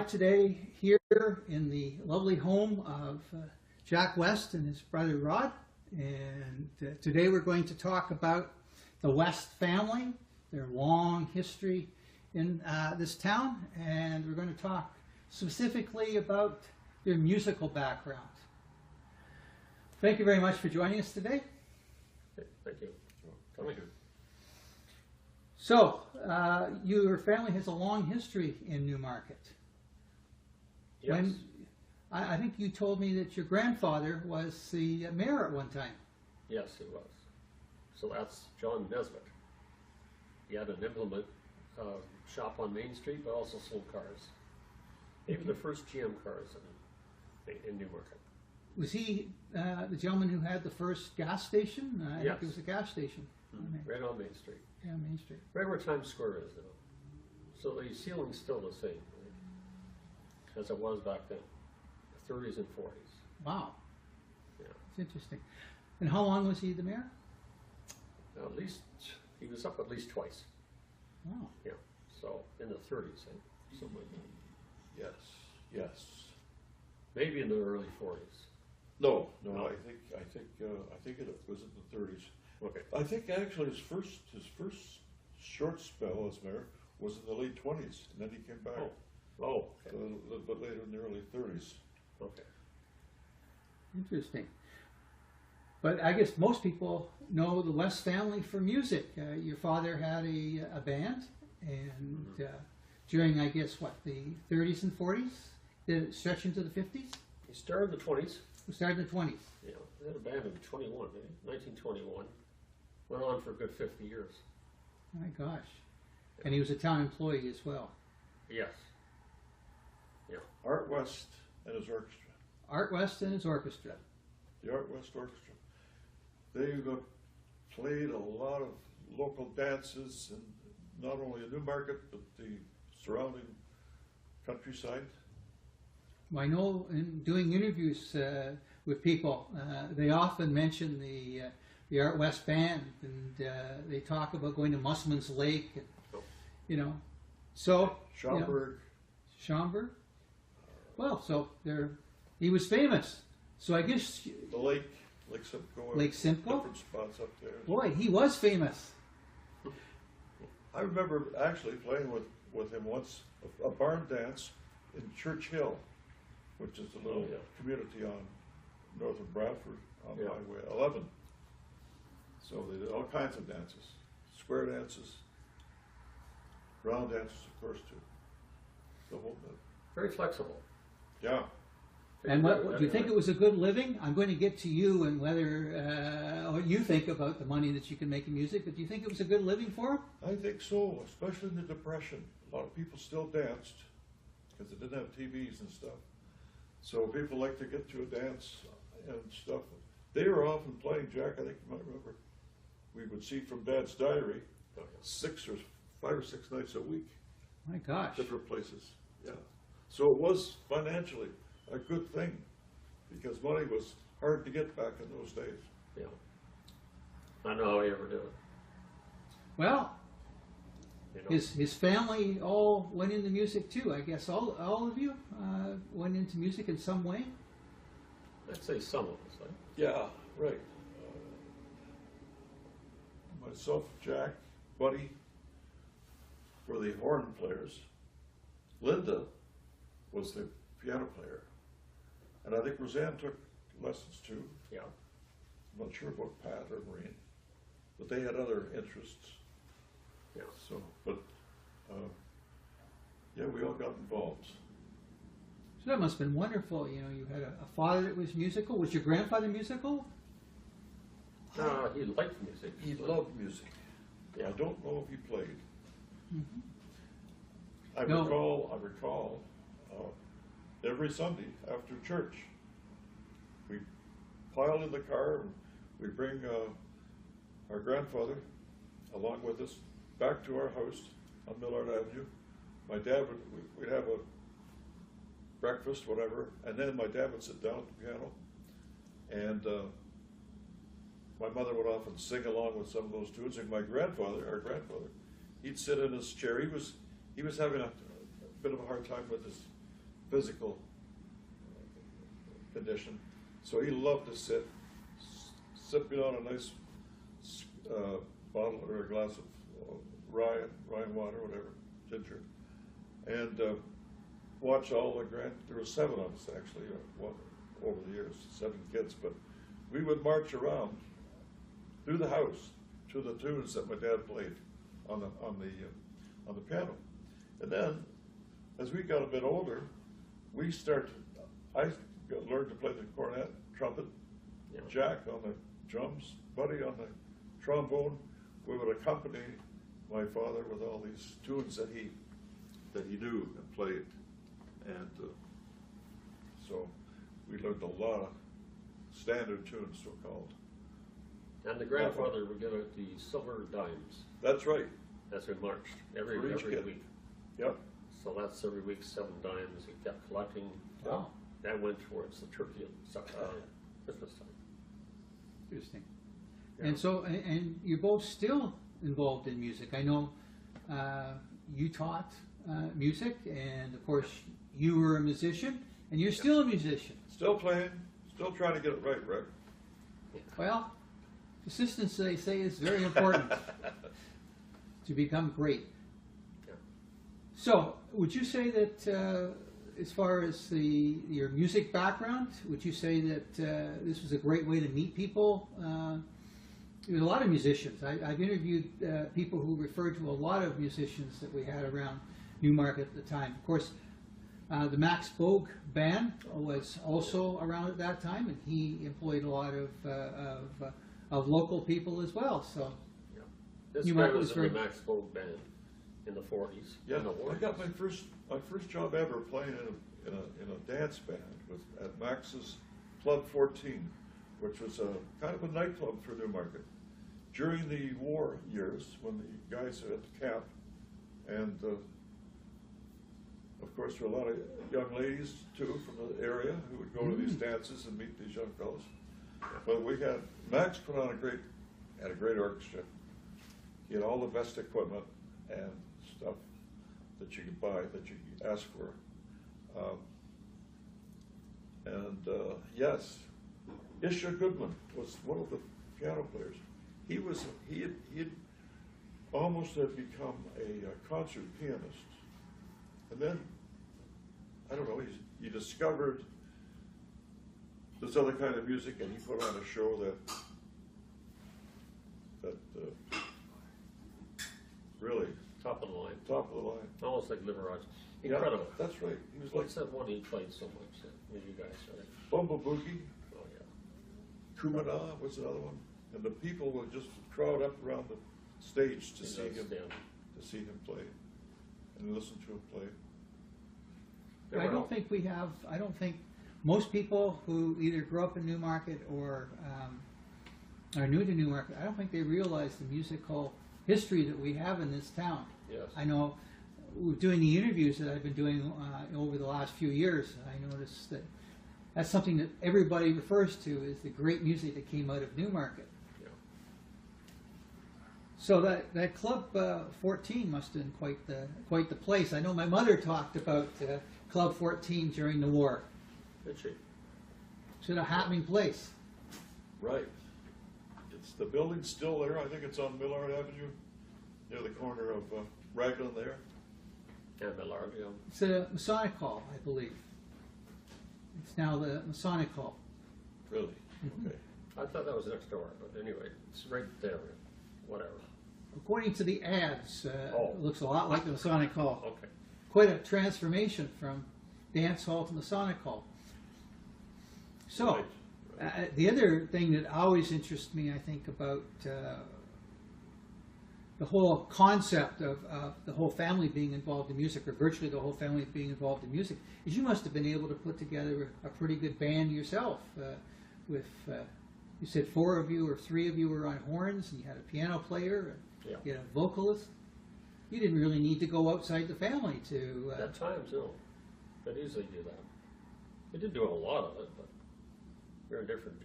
Today here in the lovely home of Jack West and his brother Rod, and today we're going to talk about the West family, their long history in this town, and we're going to talk specifically about their musical background. Thank you very much for joining us today. Thank you. Coming here. So, your family has a long history in Newmarket. Yes. I think you told me that your grandfather was the mayor at one time. Yes, he was. So that's John Nesbitt. He had an implement shop on Main Street, but also sold cars. Maybe the first GM cars in Newmarket. Was he the gentleman who had the first gas station? I Yes. think it was a gas station. Right on Main Street. Yeah, Main Street. Right where Times Square is now. So the ceiling's still the same, as it was back then, the 30s and 40s. Wow. Yeah. It's interesting. And how long was he the mayor? At least, he was up at least twice. Wow. Yeah. So in the 30s, something like that. Yes, yes. Maybe in the early 40s. No, No. I think it was in the 30s. Okay. I think actually his first short spell as mayor was in the late 20s, and then he came back Oh, a okay. little bit later in the early 30s. Okay. Interesting. But I guess most people know the West family for music. Your father had a band, and during, I guess, what, the 30s and 40s? Did it stretch into the 50s? He started in the 20s. We started in the 20s. Yeah, they had a band in 1921. Went on for a good 50 years. My gosh. And he was a town employee as well. Yes. Yeah. Art West and his orchestra. Art West and his orchestra. The Art West Orchestra. They played a lot of local dances, and not only in Newmarket, but the surrounding countryside. Well, I know in doing interviews with people, they often mention the Art West band, and they talk about going to Musselman's Lake, and, you know. So Schaumburg. Schaumburg. Well, so he was famous. So I guess The Lake Simcoe. Lake Simcoe? Different spots up there. boy, he was famous. I remember actually playing with him once a barn dance in Church Hill, which is a little community on north of Bradford on Highway 11. So they did all kinds of dances, square dances, round dances, of course, too. The whole bit. Very flexible. Yeah. And what do you think it was a good living? I'm going to get to you and whether what you think about the money that you can make in music, but do you think it was a good living for him? I think so, especially in the Depression. A lot of people still danced because they didn't have TVs and stuff. So people like to get to a dance and stuff. They were often playing, Jack, I think you might remember, we would see from Dad's diary, 5 or 6 nights a week. My gosh. Different places, yeah. So it was financially a good thing because money was hard to get back in those days. Yeah. I don't know how he ever did it. Well, You know? his family all went into music too. I guess all of you went into music in some way. I'd say some of us. Right? Yeah, right. Myself, Jack, Buddy were the horn players. Linda was the piano player. And I think Roseanne took lessons too. Yeah. I'm not sure about Pat or Maureen, but they had other interests. Yeah. So, but yeah, we all got involved. So that must have been wonderful. You know, you had a father that was musical. Was your grandfather musical? He liked music. He loved music. Yeah. I don't know if he played. Mm-hmm. I No. recall every Sunday after church, we pile in the car and we bring our grandfather along with us back to our house on Millard Avenue. My dad we'd have a breakfast, whatever, and then my dad would sit down at the piano, and my mother would often sing along with some of those tunes, and our grandfather, he'd sit in his chair. He was having a bit of a hard time with physical condition. So he loved to sit, sipping on a nice bottle or a glass of rye water, whatever, ginger, and watch all the there were 7 of us actually over the years, 7 kids, but we would march around through the house to the tunes that my dad played on the piano. And then, as we got a bit older, I learned to play the cornet, trumpet, Jack on the drums, Buddy on the trombone. We would accompany my father with all these tunes that he knew and played, and so we learned a lot of standard tunes, so-called. And the grandfather would give out the silver dimes. That's right. That's in March, every kid. week. Yep. So that's every week 7 dimes. He kept collecting. Wow. That went towards the turkey and Christmas time. Interesting. Yeah. And so, and you're both still involved in music. I know you taught music, and of course you were a musician, and you're still a musician. Still playing, still trying to get it right, Rick. Well, persistence, they say, is very important to become great. Yeah. So, would you say that, as far as your music background, would you say that this was a great way to meet people? There's a lot of musicians. I've interviewed people who referred to a lot of musicians that we had around Newmarket at the time. Of course, the Max Bogue band was also around at that time, and he employed a lot of local people as well. So, Yeah. This guy Newmarket was was in the very- Max Bogue band in the 40s. Yeah, in the I 40s. got my first job ever playing in a dance band at Max's Club 14, which was a kind of a nightclub for Newmarket during the war years when the guys were at the camp, and of course there were a lot of young ladies too from the area who would go to these dances and meet these young fellows. But Max put on a great orchestra. He had all the best equipment and stuff that you could buy, that you could ask for. Yes, Isha Goodman was one of the piano players. He had almost had become a concert pianist, and then I don't know. He discovered this other kind of music, and he put on a show that really Top of the line. top of the line. Almost like Liberace. Incredible. Yeah, that's right. He was like What's that one he played so much with you guys? Right? Bumble Boogie. Oh, yeah. Kumada was another one, and the people would just crowd up around the stage to He see does him stand. play, and listen to him play. They I were don't all- think I don't think most people who either grew up in Newmarket or are new to Newmarket, I don't think they realize the musical history that we have in this town. Yes. I know, doing the interviews that I've been doing over the last few years, I noticed that that's something that everybody refers to is the great music that came out of Newmarket. Yeah. So that Club 14 must have been quite the place. I know my mother talked about Club 14 during the war. Did she? It's a happening place. Right. The building's still there. I think it's on Millard Avenue, near the corner of Raglan there. And Millard, yeah. It's a Masonic Hall, I believe. It's now the Masonic Hall. Really? Okay. I thought that was next door, but anyway, it's right there. Whatever. According to the ads, it Oh. looks a lot like the Masonic Hall. Okay. Quite a transformation from dance hall to Masonic Hall. So, Right. the other thing that always interests me, I think, about the whole concept of the whole family being involved in music, or virtually the whole family being involved in music, is you must have been able to put together a pretty good band yourself. With you said 4 of you or 3 of you were on horns, and you had a piano player, and Yeah. you had a vocalist. You didn't really need to go outside the family to. At times, no. Could easily do that. We did do a lot of it, but we were in different.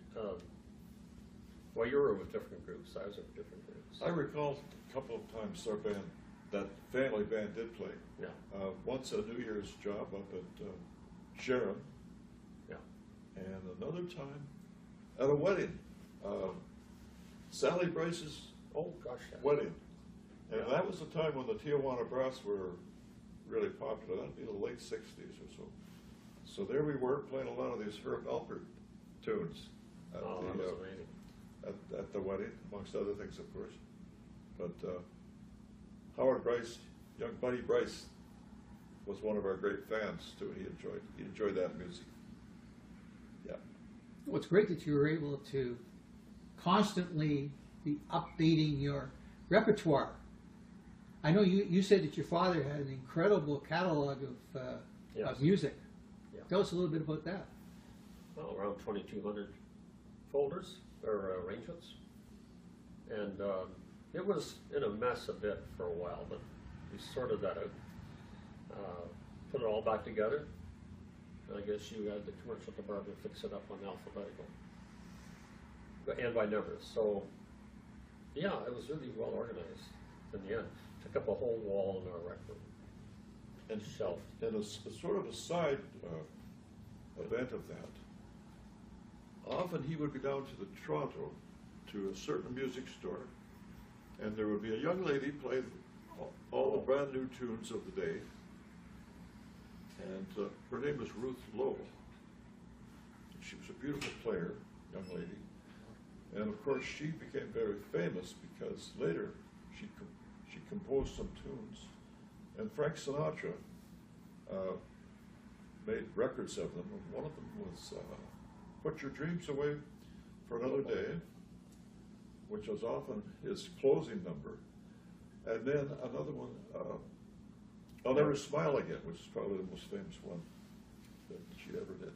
Well, you were with different groups. I was with different groups. I recall a couple of times our band, that family band did play. Yeah. Once a New Year's job up at Sharon. Yeah. And another time at a wedding, Sally Bryce's Oh, gosh, yeah. wedding. And Yeah. that was the time when the Tijuana Brass were really popular. That'd be the late 60s or so. So there we were playing a lot of these Herb Alpert tunes at, Oh, that was amazing. at the wedding, amongst other things, of course. But Howard Bryce, young Buddy Bryce, was one of our great fans too. He enjoyed that music. Yeah. Well, it's great that you were able to constantly be updating your repertoire. I know you said that your father had an incredible catalog Yes. of music. Yeah. Tell us a little bit about that. Well, around 2,200 folders or arrangements. And it was in a mess a bit for a while, but we sorted that out. Put it all back together. And I guess you had the commercial department fix it up on alphabetical and by numbers. So, yeah, it was really well organized in the end. Took up a whole wall in our rec room and shelf. And a sort of a side event of that, often he would be down to the Toronto to a certain music store, and there would be a young lady play all the brand new tunes of the day, and her name was Ruth Lowe. She was a beautiful player, young lady, and of course she became very famous because later she composed some tunes, and Frank Sinatra made records of them, and one of them was Put Your Dreams Away for Another Day, which was often his closing number, and then another one, I'll Never Smile Again, which is probably the most famous one that she ever did.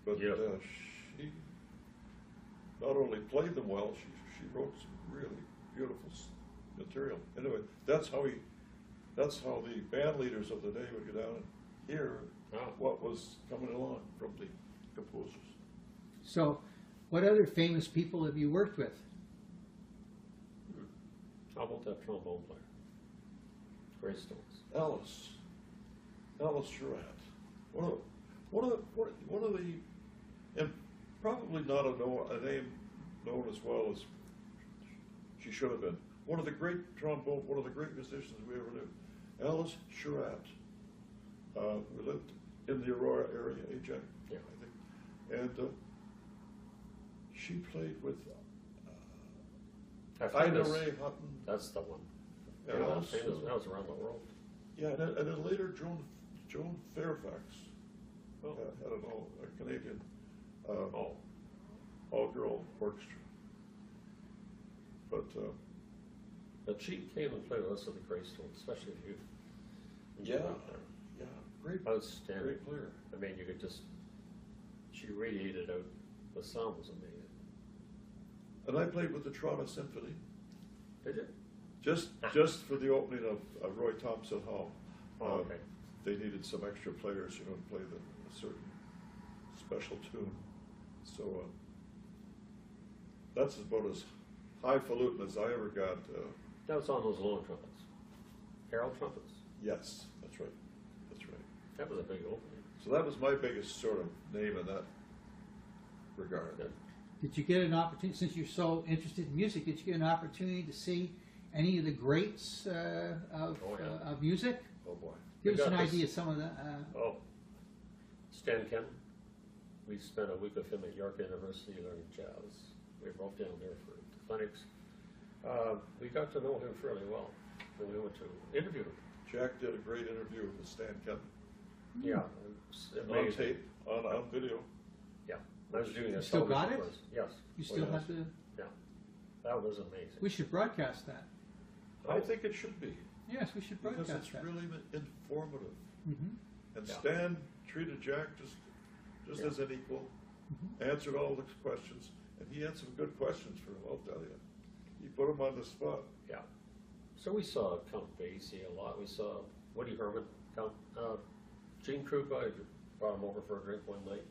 But Yeah. She not only played them well, she wrote some really beautiful material. Anyway, that's how the band leaders of the day would go down and hear what was coming along from the composers. So, what other famous people have you worked with? How about that trombone player? Greystones. Ellis Surratt, one of the, and probably not a name known as well as she should have been. One of the great musicians we ever knew, Ellis Surratt. We lived in the Aurora area, Ajax, Yeah. I think, and she played with That Ida famous- Ray Hutton. That's the one. And Yeah, that also- was around the world. Yeah, and then later Joan Fairfax Oh. had a Canadian Oh. all-girl orchestra. But she came and played with us at the Greystones, especially if you yeah, get out there. yeah, great Outstanding. player. I mean, you could just, she radiated out, the sound was amazing. And I played with the Toronto Symphony Did you? just for the opening of Roy Thompson Hall. Oh, okay. They needed some extra players, to play a certain special tune. So that's about as highfalutin as I ever got. That was on those long trumpets. Harold trumpets. Yes, that's right. That's right. That was a big opening. So that was my biggest sort of name in that regard. Good. Did you get an opportunity, since you're so interested in music, did you get an opportunity to see any of the greats of music? Oh boy. Give We us an got this- idea of some of the. Oh, Stan Kenton. We spent a week with him at York University learning jazz. We were both down there for the clinics. We got to know him fairly well, and we went to interview him. Jack did a great interview with Stan Kenton Yeah, it's on amazing. tape, on video. Yeah, I was doing a You still got television it? course. Yes. You still yes. have to. Yeah, that was amazing. We should broadcast that. I think it should be, Yes, we should because broadcast it's that. really informative. Mhm. And Yeah. Stan treated Jack just Yeah. as an equal, answered all the questions, and he had some good questions for him, I'll tell you. He put him on the spot. Yeah. So we saw Count Basie a lot. We saw Woody Herman, Count Gene Krupa. I brought him over for a drink one night.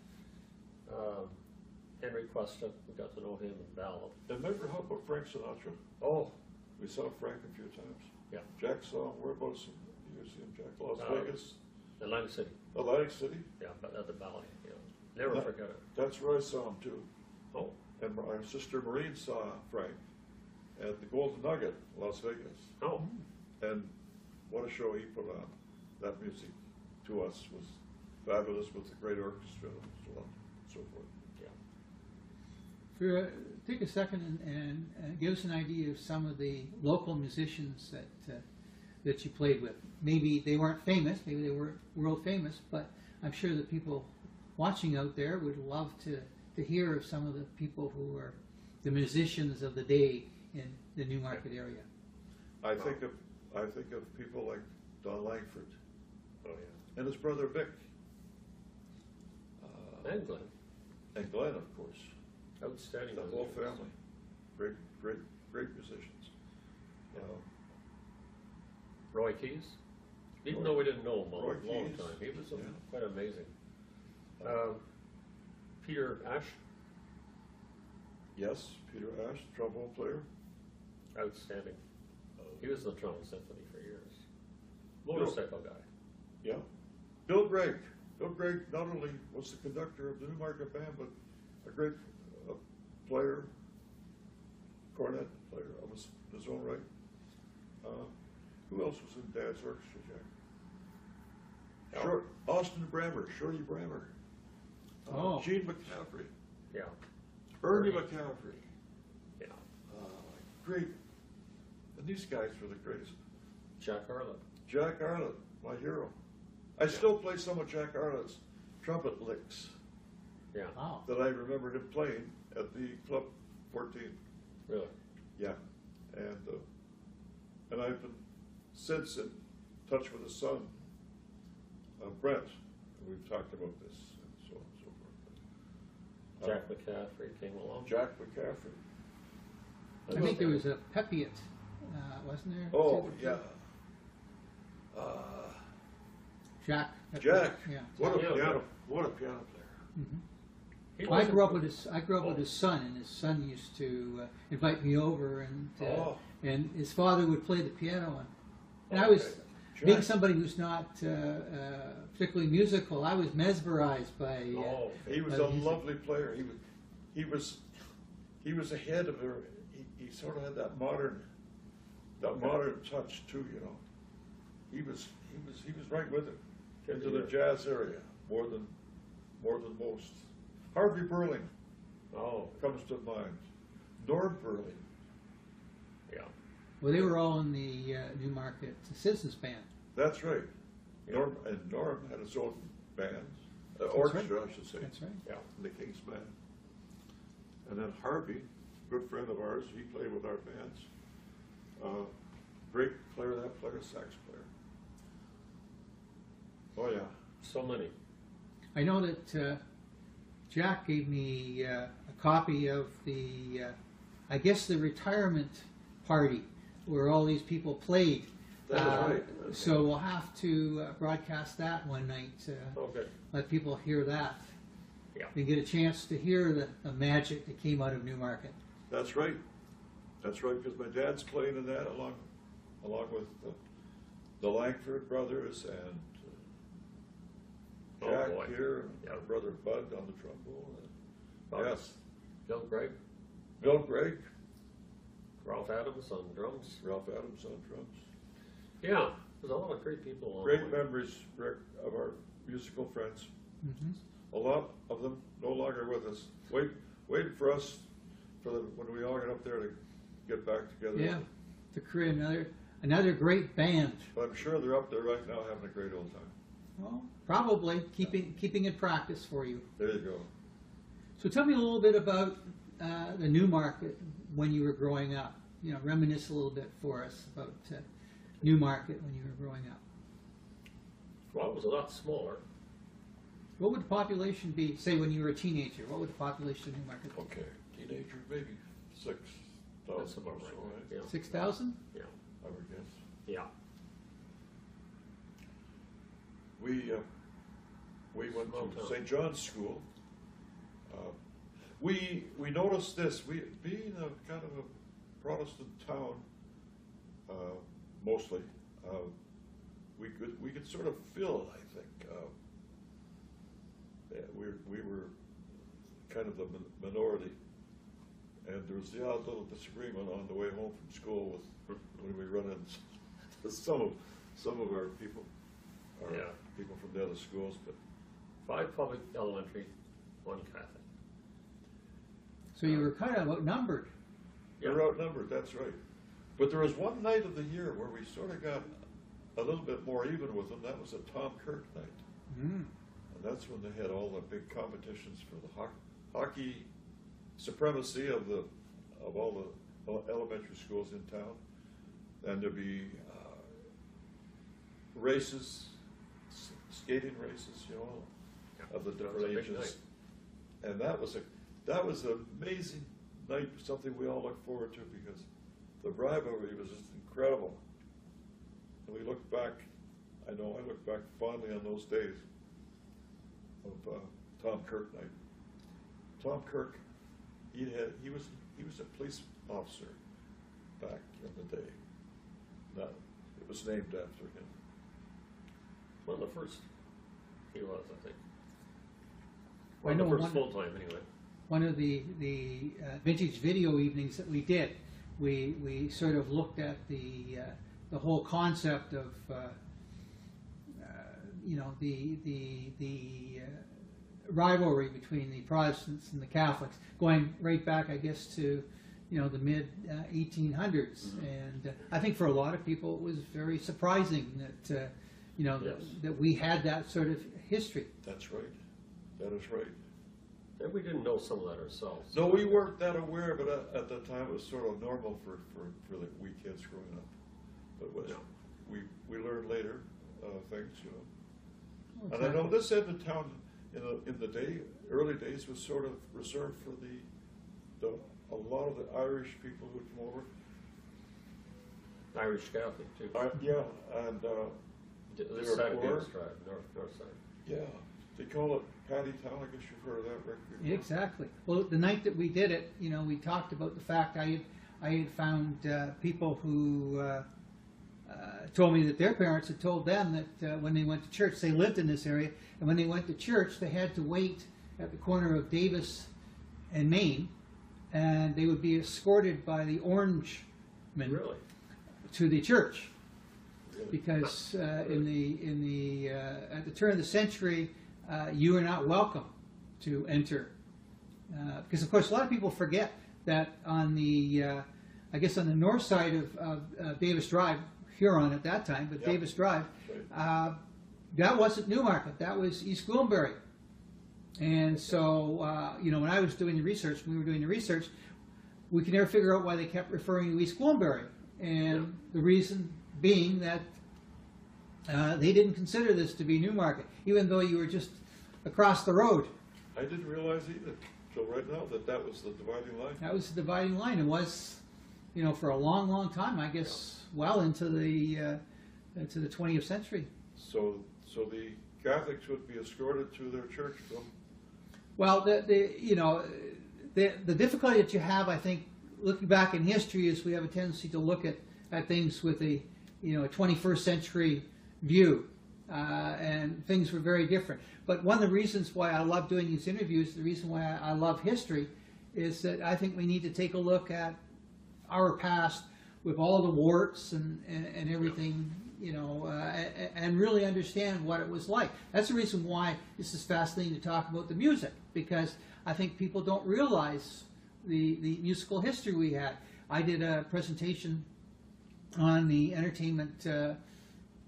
Henry Cuesta, we got to know him in ballad. And remember how about Frank Sinatra? Oh, We saw Frank a few times. yeah. Jack saw him, whereabouts in the museum, Jack? Las Uh, Vegas? Atlantic City. Atlantic City. Yeah, but at the Valley. Yeah, never That- forget it. That's where I saw him too. Oh, And my sister Maureen saw Frank at the Golden Nugget, Las Vegas. oh, And what a show he put on. That music to us was fabulous with the great orchestra and so on and so forth. yeah. Take a second and give us an idea of some of the local musicians that you played with. Maybe they weren't famous, maybe they weren't world famous, but I'm sure that people watching out there would love to hear of some of the people who are the musicians of the day in the Newmarket area. I think of people like Don Langford Oh, yeah. and his brother Vic. And Glenn. And Glenn, of course. Outstanding. The whole musicians. family. Great musicians. Roy Keys. Even though we didn't know him a Roy long Keyes, time, he was yeah. quite amazing. Peter Ash, Yes, Peter Ash, trombone player. outstanding. He was in the Toronto Symphony for years. Motorcycle guy. Yeah. Bill Gregg. Bill Gregg not only was the conductor of the Newmarket Band, but a great player, cornet player of his own right. Who else was in Dad's orchestra, Jack? Oh. Austin Brammer, Shorty Brammer. Oh. Gene McCaffrey. Yeah, Ernie McCaffrey. yeah. Great. And these guys were the greatest. Jack Harlow. Jack Arlett, my hero. I still play some of Jack Arlett's trumpet licks Yeah, Wow. that I remembered him playing at the Club 14. really. Yeah. And I've been since in touch with his son, Brent. We've talked about this and so on and so forth. Jack McCaffrey came along. Jack McCaffrey. I think there was a Pepiot, wasn't there? Oh, too? yeah. Jack. Jack. Yeah. What a Yeah. piano player. Mhm. He I wasn't- grew up with his. I grew up with Oh. his son, and his son used to invite me over, Oh. and his father would play the piano, and I was Okay. being Jack. somebody who's not particularly musical. I was mesmerized by. Oh, He was But a he's- lovely player. He was ahead of her. He sort of had that modern touch too. You know, he was right with it into the jazz area more than most. Harvey Berlin oh, comes to mind. Norm Berlin. yeah. Well, they were all in the Newmarket Citizens Band. That's right. Yeah. Norm had his own band, orchestra, I should say. That's right. Yeah. The King's Band. And then Harvey, good friend of ours, he played with our bands. Great player, that player, sax player. Oh yeah. So many. I know that Jack gave me a copy of the, I guess, the retirement party where all these people played. That is right. So we'll have to broadcast that one night. Oh, good. Let people hear that. Yeah. And get a chance to hear the magic that came out of Newmarket. That's right. That's right, because my dad's playing in that along with the Langford brothers and Oh, Jack boy. here, and Yeah. our brother Bud on the trombone. And yes, Bill Gregg, Bill Gregg, Ralph Adams on drums. Ralph Adams on drums. Yeah, there's a lot of great people on Great the way. memories, Rick, of our musical friends. Mm-hmm. A lot of them no longer with us. Waiting for us when we all get up there to get back together. Yeah, to create another great band. But I'm sure they're up there right now having a great old time. Well, probably keeping in practice for you. There you go. So tell me a little bit about the Newmarket when you were growing up. You know, reminisce a little bit for us about Newmarket when you were growing up. Well, it was a lot smaller. What would the population be, say, when you were a teenager? What would the population of Newmarket be? Okay, teenager, maybe 6,000 That's or about so, right. right? Yeah. 6,000? Yeah. I would guess. Yeah. We went Small to town. St. John's School. We noticed this. Being a kind of a Protestant town, mostly, we could sort of feel, I think, we were kind of the minority, and there was the odd little disagreement on the way home from school with when we run into some of our people, people from the other schools, but 5 public elementary, 1 Catholic. So you were kind of outnumbered. we were outnumbered. That's right. But there was one night of the year where we sort of got a little bit more even with them. That was a Tom Kirk night. Mm. And that's when they had all the big competitions for the hockey supremacy of all the elementary schools in town. And there'd be races, skating races, you know, of the different ages. And that was an amazing night, something we all looked forward to because the rivalry was just incredible. And we look back, I look back fondly on those days of Tom Kirk night. Tom Kirk, he was a police officer back in the day. It was named after him. One of the first he was, I think. I know the first full-time, anyway. One of the vintage video evenings that we did, we sort of looked at the whole concept of you know, the rivalry between the Protestants and the Catholics, going right back, I guess, to, you know, the mid 1800s. Mm-hmm. And I think for a lot of people it was very surprising that you know, yes, that we had that sort of history. That's right. That is right. And we didn't know some of that ourselves. No, we weren't that aware, but at the time it was sort of normal for the wee kids growing up. But we learned later things, you know. Okay. And I know this end of town in the early days was sort of reserved for a lot of the Irish people who would come over. Irish Catholic too. Yeah, and this side of Davis Drive, north side. Yeah, they call it Paddy Town. I guess you've heard of that, Rick. Exactly. Well, the night that we did it, you know, we talked about the fact I had found people who told me that their parents had told them that when they went to church, they lived in this area, and when they went to church, they had to wait at the corner of Davis and Main, and they would be escorted by the Orangemen to the church. Because in the at the turn of the century, you are not welcome to enter. Because of course, a lot of people forget that on the I guess on the north side of Davis Drive, Huron at that time, but Davis Drive, that wasn't Newmarket. That was East Gwillimbury. And so you know, when I was doing the research, we were doing the research, we could never figure out why they kept referring to East Gwillimbury, and the reason being that they didn't consider this to be Newmarket, even though you were just across the road. I didn't realize either till right now that was the dividing line. That was the dividing line. It was, you know, for a long, long time. I guess well into the 20th century. So the Catholics would be escorted to their church from. Well, you know, the difficulty that you have, I think, looking back in history, is we have a tendency to look at things with a 21st century view, and things were very different. But one of the reasons why I love doing these interviews, the reason why I love history, is that I think we need to take a look at our past with all the warts and everything, you know, and really understand what it was like. That's the reason why this is fascinating to talk about the music, because I think people don't realize the musical history we had. I did a presentation on the entertainment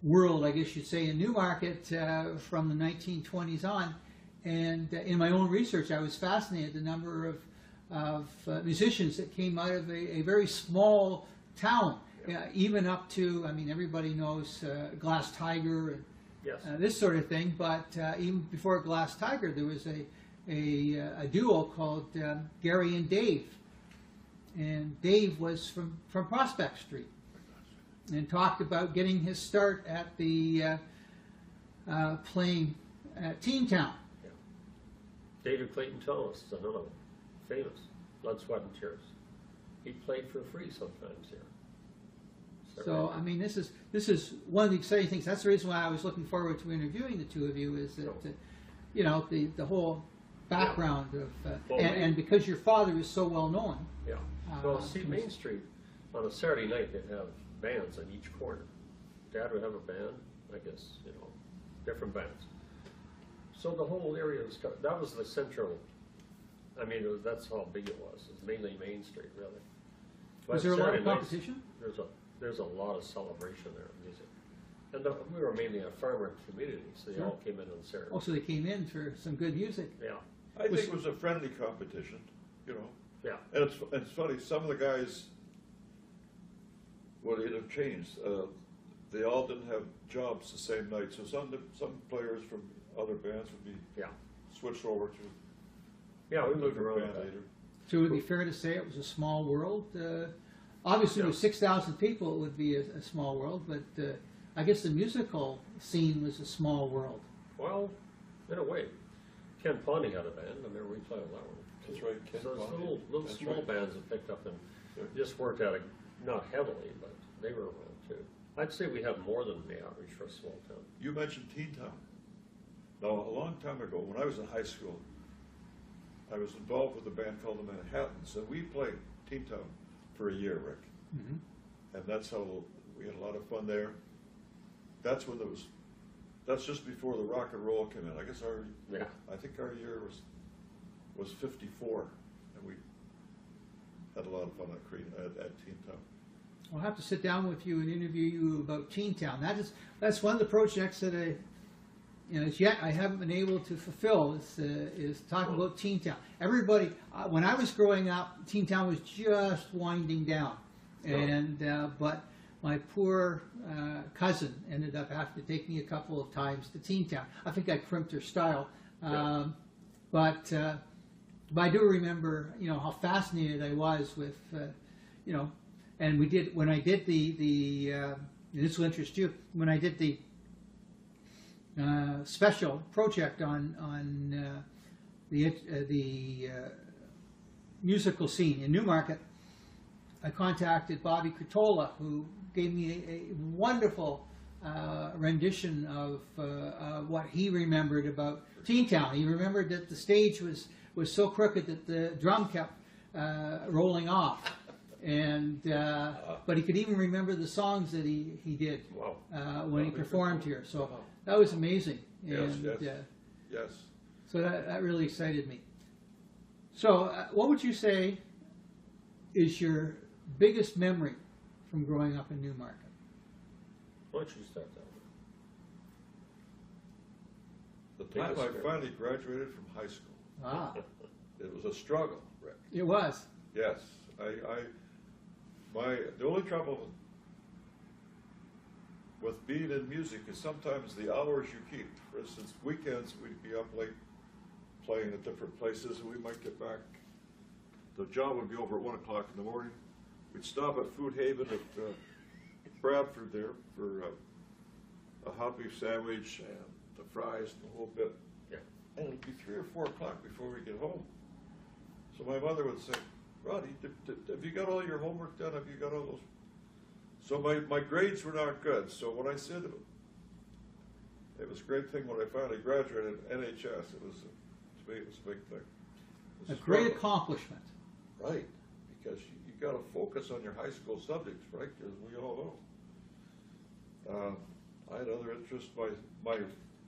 world, I guess you'd say, in Newmarket from the 1920s on, and in my own research I was fascinated the number of musicians that came out of a very small town, even up to, I mean, everybody knows Glass Tiger and this sort of thing, but even before Glass Tiger there was a duo called Gary and Dave, and Dave was from Prospect Street, and talked about getting his start at the playing at Teen Town. Yeah. David Clayton Thomas is another one, famous, Blood, Sweat and Tears. He played for free sometimes here. So, I mean, this is one of the exciting things. That's the reason why I was looking forward to interviewing the two of you, is that, you know, the whole background of, Well, and because your father is so well known. Yeah. Well, see, Main Street, on a Saturday night, they'd have bands on each corner. Dad would have a band, I guess, you know, different bands. So the whole area was, that was the central, I mean, that's how big it was. It was mainly Main Street, really. But Was there a lot of Saturday nights, competition? There's a lot of celebration there of music. And we were mainly a farmer community, so they all came in on Saturday. Oh, so they came in for some good music. Yeah, I think it was a friendly competition, you know. yeah. And it's funny, some of the guys, well, it had changed. They all didn't have jobs the same night, so some players from other bands would be Yeah, switched over to yeah, we a moved different around band a bit. later. So it would be fair to say it was a small world. Obviously, with 6,000 people, it would be a small world, but I guess the musical scene was a small world. Well, in a way. Ken Pondy had a band, I remember we played on that one. That's right, Ken So it's Pondy. little That's small right. bands that picked up and Yeah. just worked at it, not heavily, but they were around too. I'd say we have more than the average for a small town. You mentioned Teen Town. Now, a long time ago, when I was in high school, I was involved with a band called the Manhattans, and we played Teen Town for a year, Rick. Mm-hmm. And that's how we had a lot of fun there. That's when that's just before the rock and roll came in. I guess I think our year was 54, and we had a lot of fun at Teen Town. I'll have to sit down with you and interview you about Teen Town. That's one of the projects that as yet I haven't been able to fulfill is talking about Teen Town. Everybody, when I was growing up, Teen Town was just winding down, but my poor cousin ended up having to take me a couple of times to Teen Town. I think I crimped her style, but I do remember, you know, how fascinated I was with, you know. And we did, when I did this will interest you, when I did the special project on the musical scene in Newmarket, I contacted Bobby Curtola, who gave me a wonderful rendition of what he remembered about Teen Town. He remembered that the stage was so crooked that the drum kept rolling off. And but he could even remember the songs that he did when he performed here. So that was amazing. And, Yes. So that really excited me. So what would you say is your biggest memory from growing up in Newmarket? Why don't you start that The time Biggest I finally graduated from high school. Ah, It was a struggle, Rick. it was. Yes, the only trouble with being in music is sometimes the hours you keep. For instance, weekends we'd be up late playing at different places, and we might get back. The job would be over at 1 o'clock in the morning. We'd stop at Food Haven at Bradford there for a hot beef sandwich and the fries and the whole bit. Yeah. And it'd be 3 or 4 o'clock before we get home. So my mother would say, Roddy, have you got all your homework done? Have you got all those? So my grades were not good. So when I said it was a great thing when I finally graduated NHS. To me, it was a big thing. It was A a great struggle. accomplishment. Right, because you got to focus on your high school subjects, right? As we all know. I had other interests. My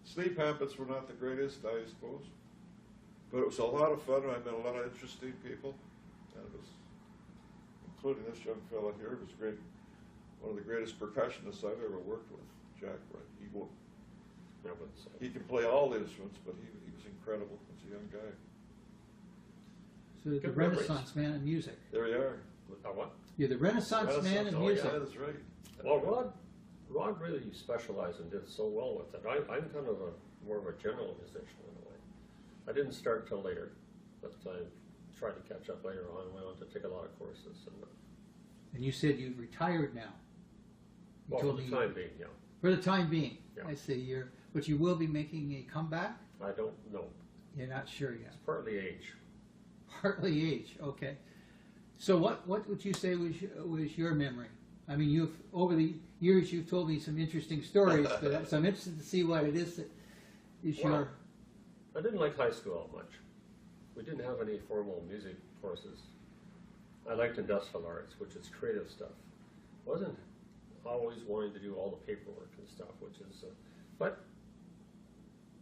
sleep habits were not the greatest, I suppose. But it was a lot of fun, and I met a lot of interesting people. And it was, including this young fella here, it was great. One of the greatest percussionists I've ever worked with, Jack Wright. He can play all the instruments, but he was incredible as a young guy. So the Good Renaissance man in music. There you are. What? You're the Renaissance man in oh, music. Yeah, that's right. Well, Rod really specialized and did so well with it. I'm kind of more of a general musician in a way. I didn't start till later, but I tried to catch up later on. Went on to take a lot of courses. And you said you've retired now. You Well, told for the me time being, yeah. For the time being. Yeah. I see. But you will be making a comeback? I don't know. You're not sure yet. It's partly age. Partly age, okay. So what would you say was your memory I mean, you've over the years you've told me some interesting stories, but so I'm interested to see what it is that is your. I didn't like high school all much. We didn't have any formal music courses. I liked industrial arts, which is creative stuff. Wasn't always wanting to do all the paperwork and stuff, which is, but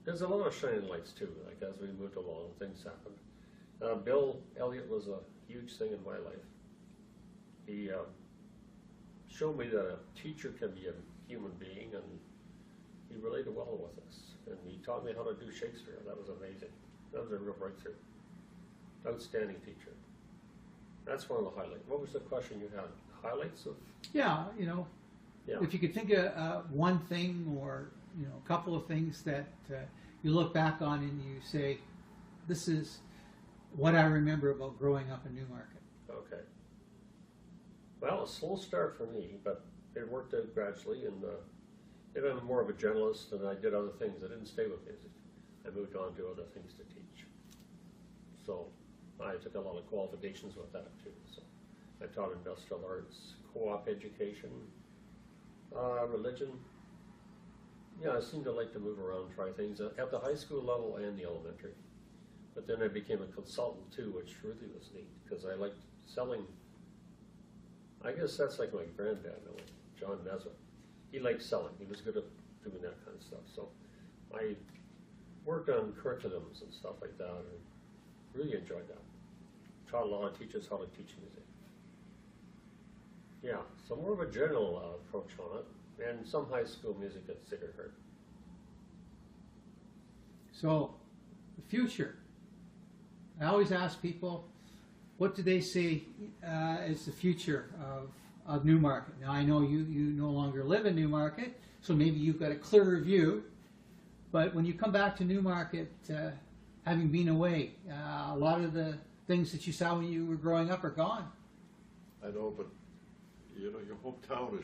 there's a lot of shining lights too. Like as we moved along, things happened. Bill Elliott was a huge thing in my life. He showed me that a teacher can be a human being, and he related well with us. And he taught me how to do Shakespeare. That was amazing. That was a real breakthrough. Outstanding teacher. That's one of the highlights. What was the question you had? Highlights of? Yeah, Yeah. if you could think of one thing or a couple of things that you look back on and you say, this is what I remember about growing up in Newmarket. Okay. Well, a slow start for me, but it worked out gradually, and I'm more of a generalist, and I did other things. I didn't stay with music. I moved on to other things to teach. So I took a lot of qualifications with that too. So I taught industrial arts, co-op education, religion. Yeah, I seemed to like to move around, try things at the high school level and the elementary. But then I became a consultant too, which really was neat because I liked selling. I guess that's like my granddad, really, John Nesbitt. He liked selling. He was good at doing that kind of stuff. So I worked on curriculums and stuff like that, and really enjoyed that. Taught a lot of teachers how to teach music. Yeah, so more of a general approach on it, and some high school music at Sacred Heart. So, the future. I always ask people, what do they see is the future of Newmarket? Now, I know you no longer live in Newmarket, so maybe you've got a clearer view. But when you come back to Newmarket, having been away, a lot of the things that you saw when you were growing up are gone. I know, but your hometown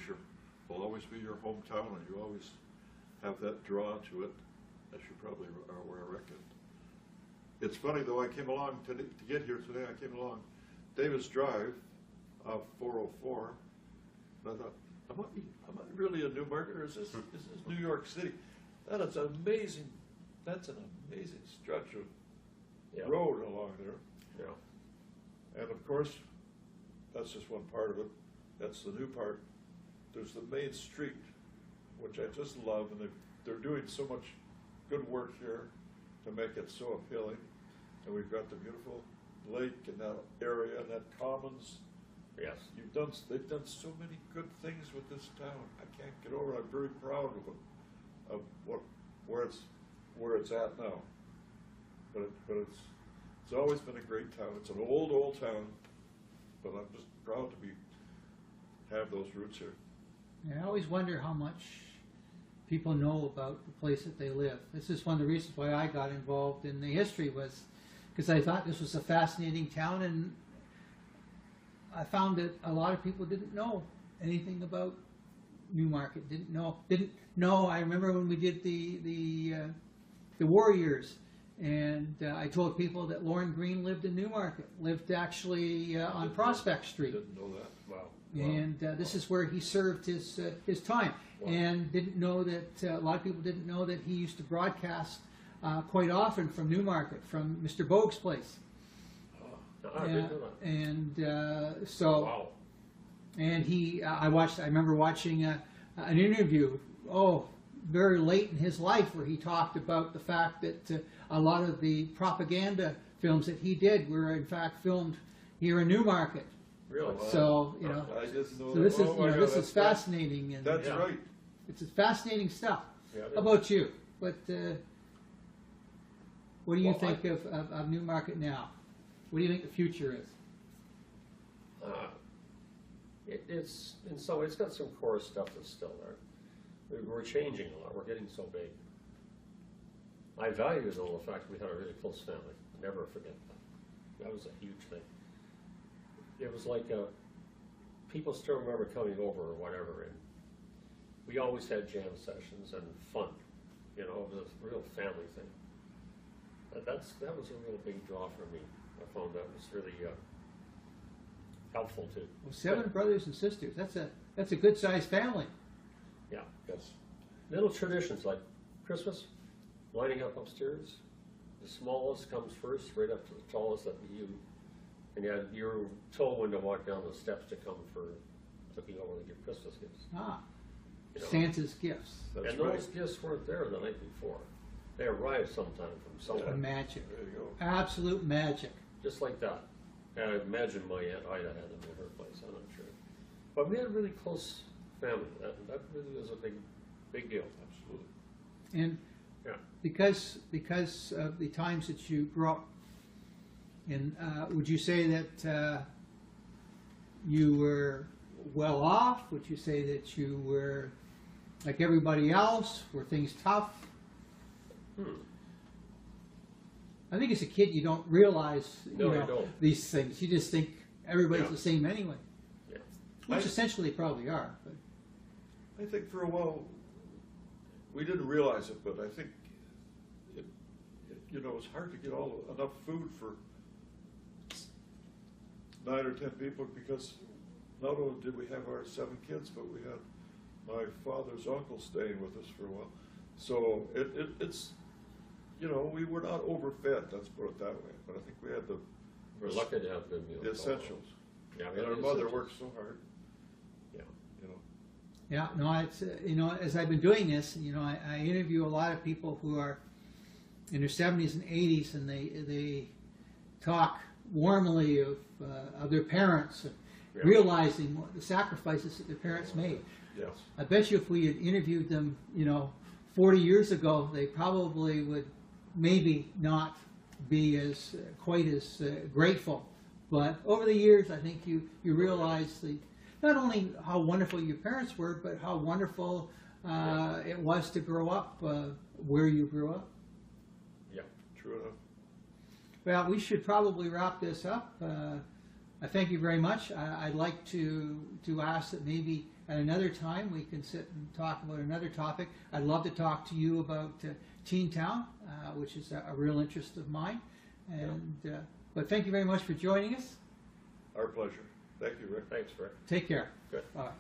will always be your hometown, and you always have that draw to it, as you probably are aware, I reckon. It's funny though, I came along to get here today. I came along Davis Drive, 404, and I thought, am I really in Newmarket, or is this New York City? That's an amazing stretch of road along there. Yeah. And of course, that's just one part of it. That's the new part. There's the main street, which I just love, and they're doing so much good work here to make it so appealing. And we've got the beautiful lake in that area and that commons. Yes. They've done so many good things with this town. I can't get over it. I'm very proud of where it's at now. But it's always been a great town. It's an old town, but I'm just proud to have those roots here. Yeah, I always wonder how much people know about the place that they live. This is one of the reasons why I got involved in the history, was because I thought this was a fascinating town, and I found that a lot of people didn't know anything about Newmarket. Didn't know. I remember when we did the Warriors, and I told people that Lorne Greene lived in Newmarket, lived actually on Prospect Street. Didn't know that. Wow. And this is where he served his time. Wow. And didn't know that, a lot of people didn't know that he used to broadcast quite often from Newmarket, from Mr. Bogue's place. I didn't know that. And so, Wow. and I remember watching an interview, very late in his life, where he talked about the fact that a lot of the propaganda films that he did were in fact filmed here in Newmarket. Really? So, I didn't know so this that. is, Oh my God, this is that's fascinating. And That's Yeah. right. it's fascinating stuff. Yeah, it How is. about you? What do you Well, think of Newmarket now? What do you think the future is? It's got some core stuff that's still there. We're changing a lot. We're getting so big. I value the fact that we had a really close family. Never forget that. That was a huge thing. It was like people still remember coming over or whatever, and we always had jam sessions and fun. It was a real family thing. That was a real big draw for me. I found that was really helpful too. Well, 7 brothers and sisters. That's a good sized family. Yeah. Yes. Little traditions like Christmas, lining up upstairs. The smallest comes first, right up to the tallest that you. And you're told when to walk down the steps to come for looking over to give Christmas gifts. Ah, You know. Santa's gifts. That's And right. those gifts weren't there the night before. They arrived sometime from somewhere. Magic. There you go. Absolute magic. Just like that. And I imagine my Aunt Ida had them at her place, I'm not sure. But we had a really close family. That really was a big deal. Absolutely. And Yeah. because of the times that you grew up in, would you say that you were well off? Would you say that you were like everybody else? Were things tough? I think as a kid you don't realize No, you don't. these things. You just think everybody's Yeah. the same anyway, Yeah. which essentially probably are. But I think for a while, we didn't realize it, but I think it it's hard to get enough food for 9 or 10 people, because not only did we have our 7 kids, but we had my father's uncle staying with us for a while. So it's, we were not overfed, let's put it that way, but I think we had We're lucky to have good meals. the essentials. Yeah, we And had our the mother essentials. worked so hard, Yeah. yeah, no, it's as I've been doing this, I interview a lot of people who are in their 70s and 80s, and they talk warmly of their parents, Yeah. realizing what the sacrifices that their parents made. Yes. I bet you if we had interviewed them, 40 years ago, they probably would maybe not be as quite as grateful. But over the years, I think you realize not only how wonderful your parents were, but how wonderful it was to grow up where you grew up. Yeah. True enough. Well, we should probably wrap this up. I thank you very much. I'd like to ask that maybe at another time we can sit and talk about another topic. I'd love to talk to you about Teen Town, which is a real interest of mine. And but thank you very much for joining us. Our pleasure. Thank you, Rick. Thanks, Rick. Take care. Good. Bye.